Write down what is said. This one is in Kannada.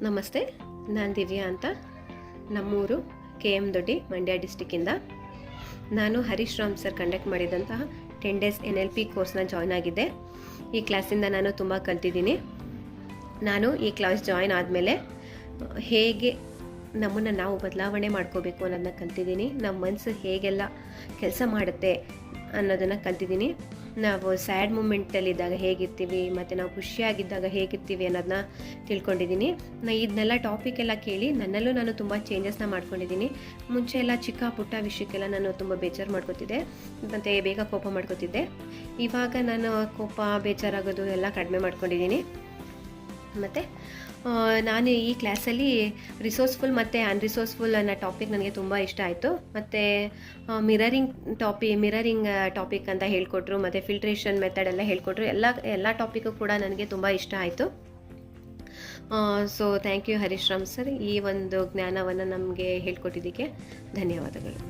ನಮಸ್ತೆ, ನಾನು ದಿವ್ಯಾ ಅಂತ. ನಮ್ಮೂರು KM ದೊಡ್ಡಿ, ಮಂಡ್ಯ ಡಿಸ್ಟಿಕ್ಕಿಂದ. ನಾನು ಹರೀಶ್ ರಾಮ್ ಸರ್ ಕಂಡಕ್ಟ್ ಮಾಡಿದಂತಹ 10 days NLP ಕೋರ್ಸ್ನ ಜಾಯ್ನ್ ಆಗಿದ್ದೆ. ಈ ಕ್ಲಾಸಿಂದ ನಾನು ತುಂಬ ಕಲ್ತಿದ್ದೀನಿ. ನಾನು ಈ ಕ್ಲಾಸ್ ಜಾಯ್ನ್ ಆದಮೇಲೆ ಹೇಗೆ ನಮ್ಮನ್ನು ನಾವು ಬದಲಾವಣೆ ಮಾಡ್ಕೋಬೇಕು ಅನ್ನೋದನ್ನ ಕಲ್ತಿದ್ದೀನಿ. ನಮ್ಮ ಮನಸ್ಸು ಹೇಗೆಲ್ಲ ಕೆಲಸ ಮಾಡುತ್ತೆ ಅನ್ನೋದನ್ನು ಕಲ್ತಿದ್ದೀನಿ. ನಾವು ಸ್ಯಾಡ್ ಮೂಮೆಂಟಲ್ಲಿದ್ದಾಗ ಹೇಗಿರ್ತೀವಿ ಮತ್ತು ನಾವು ಖುಷಿಯಾಗಿದ್ದಾಗ ಹೇಗಿರ್ತೀವಿ ಅನ್ನೋದನ್ನ ತಿಳ್ಕೊಂಡಿದ್ದೀನಿ. ಇದನ್ನೆಲ್ಲ ಟಾಪಿಕ್ ಎಲ್ಲ ಕೇಳಿ ನನ್ನಲ್ಲೂ ನಾನು ತುಂಬ ಚೇಂಜಸ್ನ ಮಾಡ್ಕೊಂಡಿದ್ದೀನಿ. ಮುಂಚೆ ಎಲ್ಲ ಚಿಕ್ಕ ಪುಟ್ಟ ವಿಷಯಕ್ಕೆಲ್ಲ ನಾನು ತುಂಬ ಬೇಜಾರು ಮಾಡ್ಕೋತಿದ್ದೆ ಮತ್ತು ಬೇಗ ಕೋಪ ಮಾಡ್ಕೋತಿದ್ದೆ. ಇವಾಗ ನಾನು ಕೋಪ ಬೇಜಾರಾಗೋದು ಎಲ್ಲ ಕಡಿಮೆ ಮಾಡ್ಕೊಂಡಿದ್ದೀನಿ. ಮತ್ತು ನಾನು ಈ ಕ್ಲಾಸಲ್ಲಿ ರಿಸೋರ್ಸ್ಫುಲ್ ಮತ್ತು ಅನ್ರಿಸೋರ್ಸ್ಫುಲ್ ಅನ್ನೋ ಟಾಪಿಕ್ ನನಗೆ ತುಂಬ ಇಷ್ಟ ಆಯಿತು. ಮತ್ತು ಮಿರರಿಂಗ್ ಟಾಪಿಕ್ ಅಂತ ಹೇಳ್ಕೊಟ್ರು, ಮತ್ತು ಫಿಲ್ಟ್ರೇಷನ್ ಮೆಥಡ್ ಎಲ್ಲ ಹೇಳ್ಕೊಟ್ರು. ಎಲ್ಲ ಟಾಪಿಕ್ಕು ಕೂಡ ನನಗೆ ತುಂಬ ಇಷ್ಟ ಆಯಿತು. So thank you Harish Ram sir, ಈ ಒಂದು ಜ್ಞಾನವನ್ನು ನಮಗೆ ಹೇಳ್ಕೊಟ್ಟಿದ್ದಕ್ಕೆ ಧನ್ಯವಾದಗಳು.